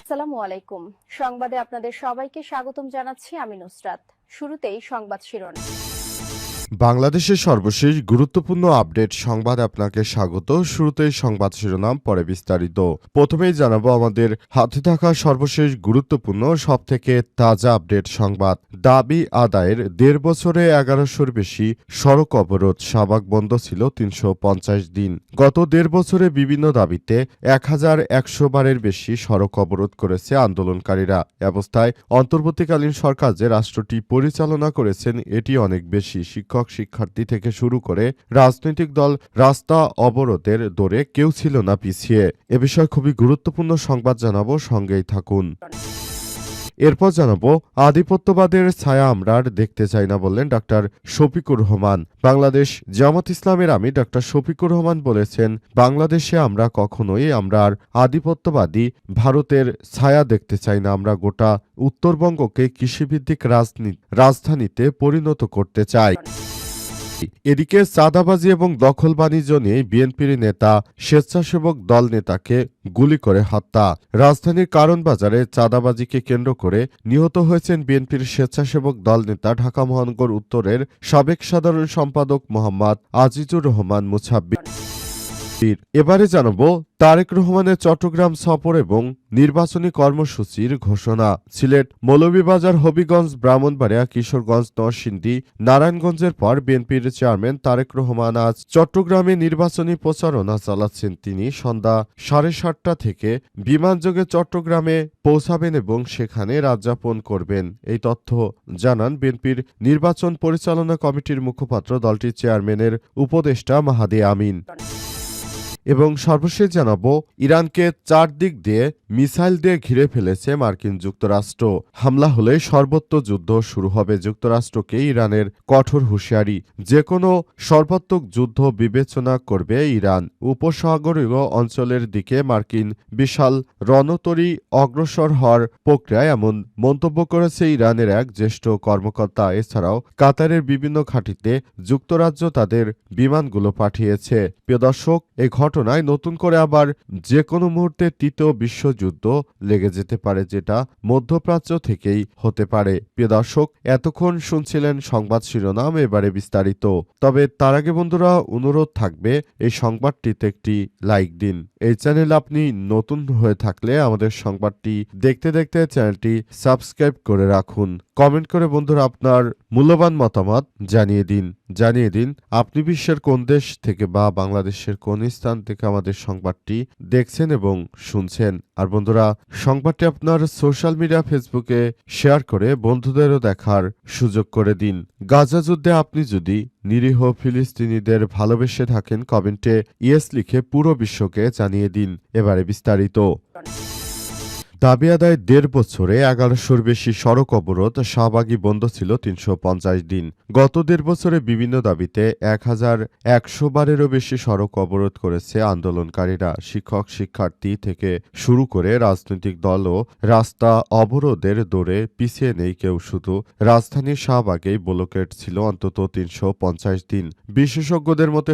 আসসালামু আলাইকুম। সংবাদে আপনাদের সবাইকে স্বাগতম জানাচ্ছি আমি নুসরাত। শুরুতেই সংবাদ শিরোনাম। বাংলাদেশের সর্বশেষ গুরুত্বপূর্ণ আপডেট সংবাদ আপনাকে স্বাগত। শুরুতেই সংবাদ শিরোনাম, পরে বিস্তারিত। প্রথমেই জানাবো আমাদের হাতে থাকা সর্বশেষ গুরুত্বপূর্ণ সবথেকে তাজা আপডেট সংবাদ। দাবি আদায়ের ১.৫ বছরে ১১০০-র বেশি সড়ক অবরোধ, শাহবাগ বন্ধ ছিল ৩৫০ দিন। গত ১.৫ বছরে বিভিন্ন দাবিতে ১১০০ বারের বেশি সড়ক অবরোধ করেছে আন্দোলনকারীরা। অবস্থায় অন্তর্বর্তীকালীন সরকার যে রাষ্ট্রটি পরিচালনা করেছেন এটি অনেক বেশি। শিক্ষার্থী থেকে শুরু করে রাজনৈতিক দল রাস্তা অবরোধের দৌড়ে কেউ ছিল না পিছিয়ে। এ বিষয়ে খুবই গুরুত্বপূর্ণ সংবাদ জানাবো, সঙ্গেই থাকুন। এরপর জানাবো আধিপত্যবাদের ছায়া আমরা আর দেখতে চাই না বললেন ডাক্তার শফিকুর রহমান। বাংলাদেশ জামাত ইসলামের আমির ডাক্তার শফিকুর রহমান বলেছেন, বাংলাদেশে আমরা কখনোই আর আধিপত্যবাদী ভারতের ছায়া দেখতে চাই না। আমরা গোটা উত্তরবঙ্গকে কৃষিভিত্তিক রাজধানীতে পরিণত করতে চাই। এদিকে চাঁদাবাজি এবং দখল বাণিজ্য নিয়ে বিএনপির নেতা স্বেচ্ছাসেবক দল নেতাকে গুলি করে হত্যা। রাজধানীর কারণ বাজারে চাঁদাবাজিকে কেন্দ্র করে নিহত হয়েছেন বিএনপির স্বেচ্ছাসেবক দল নেতা ঢাকা মহানগর উত্তরের সাবেক সাধারণ সম্পাদক মোহাম্মদ আজিজুর রহমান মুছাব্বির। এবারে জানাবো তারেক রহমানের চট্টগ্রাম সফর এবং নির্বাচনী কর্মসূচির ঘোষণা। সিলেট, মৌলভীবাজার, হবিগঞ্জ, ব্রাহ্মণবাড়িয়া, কিশোরগঞ্জ, নরসিংদী, নারায়ণগঞ্জের পর বিএনপির চেয়ারম্যান তারেক রহমান আজ চট্টগ্রামে নির্বাচনী প্রচারণা চালাচ্ছেন। তিনি সন্ধ্যা 7:30টা থেকে বিমানযোগে চট্টগ্রামে পৌঁছাবেন এবং সেখানে রাত যাপন করবেন। এই তথ্য জানান বিএনপির নির্বাচন পরিচালনা কমিটির মুখপাত্র দলটির চেয়ারম্যানের উপদেষ্টা মাহাদি আমিন। এবং সর্বশেষ জানাবো ইরানকে চারদিক দিয়ে মিসাইল দিয়ে ঘিরে ফেলেছে মার্কিন যুক্তরাষ্ট্র। হামলা হলে সর্বত্র যুদ্ধ শুরু হবে। যুক্তরাষ্ট্রকে ইরানের কঠোর হুঁশিয়ারি, যে কোনো সর্বাত্মক যুদ্ধ বিবেচনা করবে ইরান। উপসাগরীয় অঞ্চলের দিকে মার্কিন বিশাল রণতরী অগ্রসর হওয়ার প্রক্রিয়ায় এমন মন্তব্য করেছে ইরানের এক জ্যেষ্ঠ কর্মকর্তা। এছাড়াও কাতারের বিভিন্ন ঘাঁটিতে যুক্তরাজ্য তাদের বিমানগুলো পাঠিয়েছে। প্রিয় দর্শক, এই ঘটনায় নতুন করে আবার যে কোনো মুহূর্তে তৃতীয় বিশ্বযুদ্ধ লেগে যেতে পারে, যেটা মধ্যপ্রাচ্য থেকেই হতে পারে। প্রিয় দর্শক, এতক্ষণ শুনছিলেন সংবাদ শিরোনাম, এবারে বিস্তারিত। তবে তার আগে বন্ধুরা অনুরোধ থাকবে এই সংবাদটিতে একটি লাইক দিন। এই চ্যানেল আপনি নতুন হয়ে থাকলে আমাদের সংবাদটি দেখতে দেখতে চ্যানেলটি সাবস্ক্রাইব করে রাখুন। কমেন্ট করে বন্ধুরা আপনার মূল্যবান মতামত জানিয়ে দিন আপনি বিশ্বের কোন দেশ থেকে বা বাংলাদেশের কোন স্থান থেকে আমাদের সংবাদটি দেখছেন এবং শুনছেন। আর বন্ধুরা, সংবাদটি আপনার সোশ্যাল মিডিয়া ফেসবুকে শেয়ার করে বন্ধুদেরও দেখার সুযোগ করে দিন। গাজা যুদ্ধে আপনি যদি নিরীহ ফিলিস্তিনিদের ভালোবেসে থাকেন, কমেন্টে ইয়েস লিখে পুরো বিশ্বকে জানিয়ে দিন। এবারে বিস্তারিত। দাবি আদায় ১.৫ বছরে ১১০০-র বেশি সড়ক অবরোধ, শাহবাগী বন্ধ ছিল ৩৫০ দিন। গত ১.৫ বছরে বিভিন্ন দাবিতে ১১০০ বারেরও বেশি সড়ক অবরোধ করেছে আন্দোলনকারীরা। শিক্ষার্থী থেকে শুরু করে রাজনৈতিক দলও রাস্তা অবরোধের দৌড়ে পিছিয়ে নেই কেউ। শুধু রাজধানীর শাহবাগেই ব্লকেট ছিল অন্তত ৩৫০ দিন। বিশেষজ্ঞদের মতে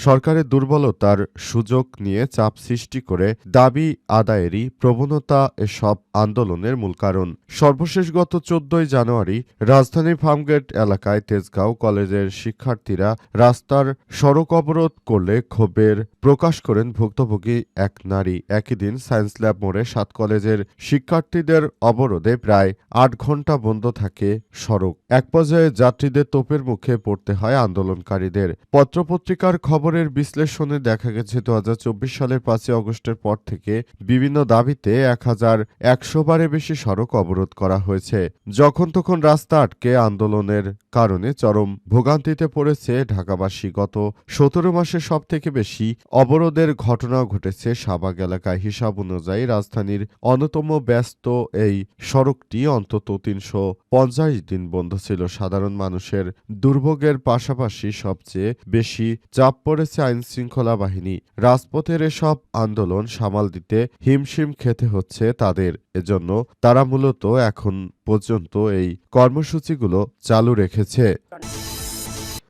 সরকারের দুর্বলতার সুযোগ নিয়ে চাপ সৃষ্টি করে দাবি আদায়েরই প্রবণতা এসব আন্দোলনের মূল কারণ। সর্বশেষ গত ১৪ই জানুয়ারি রাজধানীর ফার্মগেট এলাকায় তেজগাঁও কলেজের শিক্ষার্থীরা রাস্তার সড়ক অবরোধ করলে ক্ষোভের প্রকাশ করেন ভুক্তভোগী এক নারী। একই দিন সায়েন্স ল্যাব মোড়ে ৭ কলেজের শিক্ষার্থীদের অবরোধে প্রায় ৮ ঘণ্টা বন্ধ থাকে সড়ক। এক পর্যায়ে যাত্রীদের তোপের মুখে পড়তে হয় আন্দোলনকারীদের। পত্রপত্রিকার খবরের বিশ্লেষণে দেখা গেছে ২০২৪ সালের ৫ই আগস্টের পর থেকে বিভিন্ন দাবিতে ১১০০ বারের বেশি সড়ক অবরোধ করা হয়েছে। যখন তখন রাস্তা আটকে আন্দোলনের কারণে চরম ভোগান্তিতে পড়েছে ঢাকাবাসী। গত ১৭ মাসে সবথেকে বেশি অবরোধের ঘটনা ঘটেছে শাহবাগ এলাকায়। হিসাব অনুযায়ী রাজধানীর অন্যতম ব্যস্ত এই সড়কটি অন্তত ৩৫০ দিন বন্ধ ছিল। সাধারণ মানুষের দুর্ভোগের পাশাপাশি সবচেয়ে বেশি চাপ পড়েছে আইনশৃঙ্খলা বাহিনী। রাজপথের এসব আন্দোলন সামাল দিতে হিমশিম খেতে হচ্ছে তাদের। এজন্য তারা মূলত এখন পর্যন্ত এই কর্মসূচিগুলো চালু রেখেছে।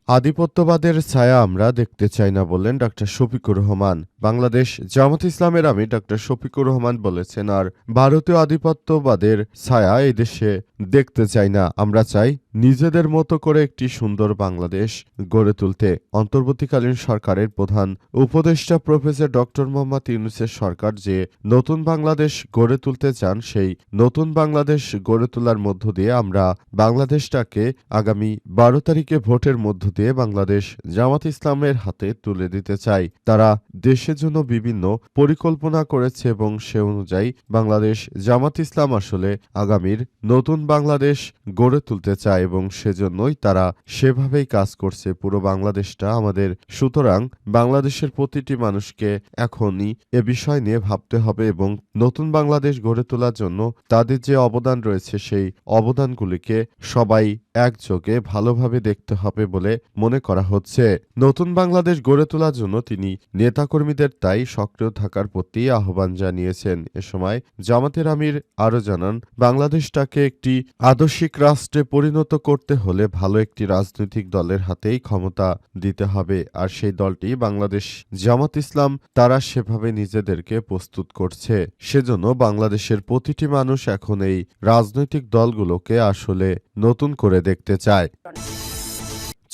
আধিপত্যবাদের ছায়া আমরা দেখতে চাই না বললেন ডক্টর শফিকুর রহমান। বাংলাদেশ জামাত ইসলামের আমির ডক্টর শফিকুর রহমান বলেছেন, আর ভারতীয় আধিপত্যবাদের ছায়া এই দেশে দেখতে চাই না, আমরা চাই নিজেদের মতো করে একটি সুন্দর বাংলাদেশ গড়ে তুলতে। অন্তর্বর্তীকালীন সরকারের প্রধান উপদেষ্টা প্রফেসর ডক্টর মোহাম্মদ ইউনূসের সরকার যে নতুন বাংলাদেশ গড়ে তুলতে চান, সেই নতুন বাংলাদেশ গড়ে তোলার মধ্য দিয়ে আমরা বাংলাদেশটাকে আগামী 12 তারিখে ভোটের মধ্য দিয়ে বাংলাদেশ জামাত ইসলামের হাতে তুলে দিতে চাই। তারা দেশের জন্য বিভিন্ন পরিকল্পনা করেছে এবং সে অনুযায়ী বাংলাদেশ জামাত ইসলাম আসলে আগামীর নতুন বাংলাদেশ গড়ে তুলতে চায় এবং সেজন্যই তারা সেভাবেই কাজ করছে। পুরো বাংলাদেশটা আমাদের, সুতরাং বাংলাদেশের প্রতিটি মানুষকে এখনই এ বিষয় নিয়ে ভাবতে হবে এবং নতুন বাংলাদেশ গড়ে তোলার জন্য তাদের যে অবদান রয়েছে সেই অবদানগুলিকে সবাই একযোগে ভালোভাবে দেখতে হবে বলে মনে করা হচ্ছে। নতুন বাংলাদেশ গড়ে তোলার জন্য তিনি নেতাকর্মীদের তাই সক্রিয় থাকার প্রতি আহ্বান জানিয়েছেন। এ সময় জামাতের আমির আরও জানান, বাংলাদেশটাকে একটি আদর্শিক রাষ্ট্রে পরিণত করতে হলে ভালো একটি রাজনৈতিক দলের হাতেই ক্ষমতা দিতে হবে, আর সেই দলটি বাংলাদেশ জামাত ইসলাম। তারা সেভাবে নিজেদেরকে প্রস্তুত করছে। সেজন্য বাংলাদেশের প্রতিটি মানুষ এখন এই রাজনৈতিক দলগুলোকে আসলে নতুন করে দেখতে চায়।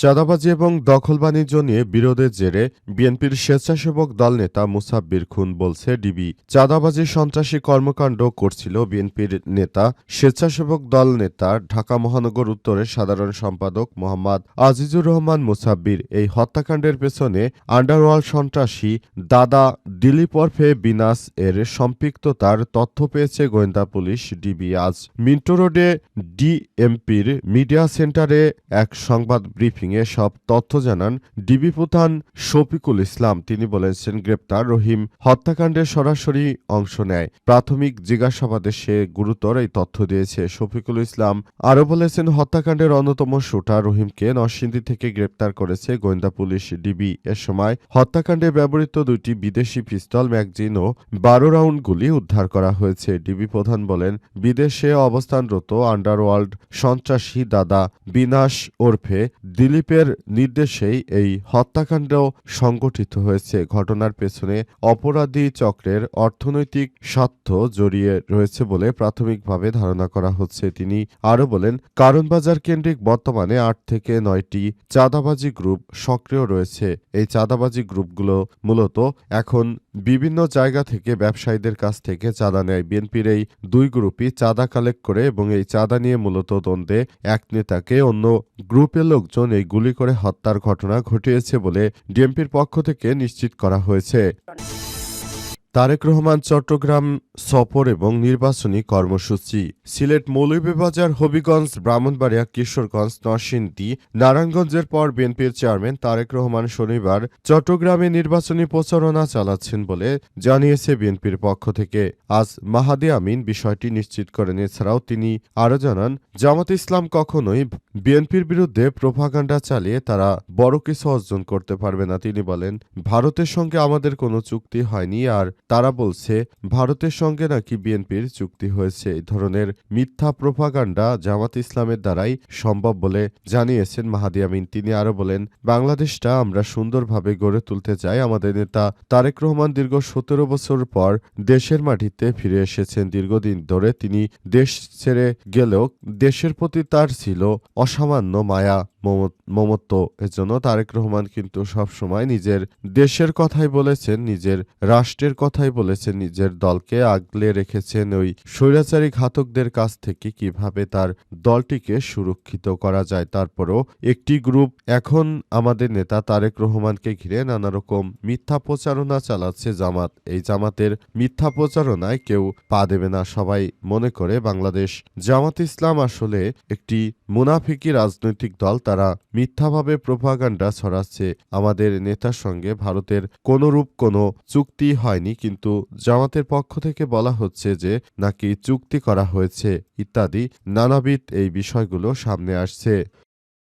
চাঁদাবাজি এবং দখল বাণিজ্য নিয়ে বিরোধের জেরে বিএনপির স্বেচ্ছাসেবক দল নেতা মুসাব্বির খুন, বলছে ডিবি। চাঁদাবাজি সন্ত্রাসী কর্মকাণ্ড করছিল বিএনপির নেতা, স্বেচ্ছাসেবক দল নেতা ঢাকা মহানগর উত্তরের সাধারণ সম্পাদক মোহাম্মদ আজিজুর রহমান মুসাব্বির। এই হত্যাকাণ্ডের পেছনে আন্ডারওয়ার্ল্ড সন্ত্রাসী দাদা দিলীপ ওরফে বিনাশ এর সম্পৃক্ততার তথ্য পেয়েছে গোয়েন্দা পুলিশ ডিবি। আজ মিন্টো রোডে ডিএমপির মিডিয়া সেন্টারে এক সংবাদ ব্রিফিং সব তথ্য জানান ডিবি প্রধান শফিকুল ইসলাম। তিনি বলেছেন, গ্রেপ্তার রহিম হত্যাকাণ্ডে সরাসরি অংশ নেয়। প্রাথমিক জিজ্ঞাসাবাদে সে গুরুতর এই তথ্য দিয়েছে। শফিকুল ইসলাম আরও বলেছেন, হত্যাকাণ্ডের অন্যতম শুটার রহিমকে নরসিংদী থেকে গ্রেপ্তার করেছে গোয়েন্দা পুলিশ ডিবি। এ সময় হত্যাকাণ্ডে ব্যবহৃত 2টি বিদেশি পিস্তল, ম্যাগজিন ও 12 রাউন্ড গুলি উদ্ধার করা হয়েছে। ডিবি প্রধান বলেন, বিদেশে অবস্থানরত আন্ডারওয়ার্ল্ড সন্ত্রাসী দাদা বিনাশ ওরফে দিলীপের নির্দেশেই এই হত্যাকাণ্ড সংগঠিত হয়েছে। ঘটনার পেছনে অপরাধী চক্রের অর্থনৈতিক স্বার্থ জড়িয়ে রয়েছে বলে প্রাথমিকভাবে ধারণা করা হচ্ছে। তিনি আরও বলেন, কারণ বাজার কেন্দ্রিক বর্তমানে 8 থেকে 9টি চাঁদাবাজি গ্রুপ সক্রিয় রয়েছে। এই চাঁদাবাজি গ্রুপগুলো মূলত এখন বিভিন্ন জায়গা থেকে ব্যবসায়ীদের কাছ থেকে চাঁদা নেয়। বিএনপির এই 2 গ্রুপই চাঁদা কালেক্ট করে এবং এই চাঁদা নিয়ে মূলত দ্বন্দ্বে এক নেতাকে অন্য গ্রুপের লোকজন এই গুলি করে হত্যার ঘটনা ঘটিয়েছে বলে ডিএমপির পক্ষ থেকে নিশ্চিত করা হয়েছে। তারেক রহমান চট্টগ্রাম সফর এবং নির্বাচনী কর্মসূচি। সিলেট, মৌলভীবাজার, হবিগঞ্জ, ব্রাহ্মণবাড়িয়া, কিশোরগঞ্জ, নরসিংদী, নারায়ণগঞ্জের পর বিএনপির চেয়ারম্যান তারেক রহমান শনিবার চট্টগ্রামে নির্বাচনী প্রচারণা চালাচ্ছেন বলে জানিয়েছে বিএনপির পক্ষ থেকে। আজ মাহাদি আমিন বিষয়টি নিশ্চিত করেন। এছাড়াও তিনি আরও জানান, জামাত ইসলাম কখনোই বিএনপির বিরুদ্ধে প্রোপাগান্ডা চালিয়ে তারা বড় কিছু অর্জন করতে পারবে না। তিনি বলেন, ভারতের সঙ্গে আমাদের কোনো চুক্তি হয়নি, আর তারা বলছে ভারতের সঙ্গে নাকি বিএনপির চুক্তি হয়েছে। এই ধরনের মিথ্যা প্রোপাগান্ডা জামাত ইসলামের দ্বারাই সম্ভব বলে জানিয়েছেন মাহাদি আমিন। তিনি আরও বলেন, বাংলাদেশটা আমরা সুন্দরভাবে গড়ে তুলতে চাই। আমাদের নেতা তারেক রহমান দীর্ঘ 17 বছর পর দেশের মাটিতে ফিরে এসেছেন। দীর্ঘদিন ধরে তিনি দেশ ছেড়ে গেলেও দেশের প্রতি তার ছিল অসামান্য মায়া মমত্ব। এজন্য তারেক রহমান কিন্তু সবসময় নিজের দেশের কথাই বলেছেন, নিজের রাষ্ট্রের কথাই বলেছেন, নিজের দলকে আগলে রেখেছেন ওই স্বৈরাচারী ঘাতকদের কাছ থেকে কিভাবে তার দলটিকে সুরক্ষিত করা যায়। তারপরও একটি গ্রুপ এখন আমাদের নেতা তারেক রহমানকে ঘিরে নানা রকম মিথ্যা প্রচারণা চালাচ্ছে জামাত। এই জামাতের মিথ্যা প্রচারণায় কেউ পা দেবে না। সবাই মনে করে বাংলাদেশ জামাত ইসলাম আসলে একটি মুনাফিকি রাজনৈতিক দল। তারা মিথ্যাভাবে প্রোপাগান্ডা ছড়াচ্ছে। আমাদের নেতার সঙ্গে ভারতের কোনরূপ কোনো চুক্তি হয়নি, কিন্তু জামাতের পক্ষ থেকে বলা হচ্ছে যে নাকি চুক্তি করা হয়েছে ইত্যাদি নানাবিধ এই বিষয়গুলো সামনে আসছে।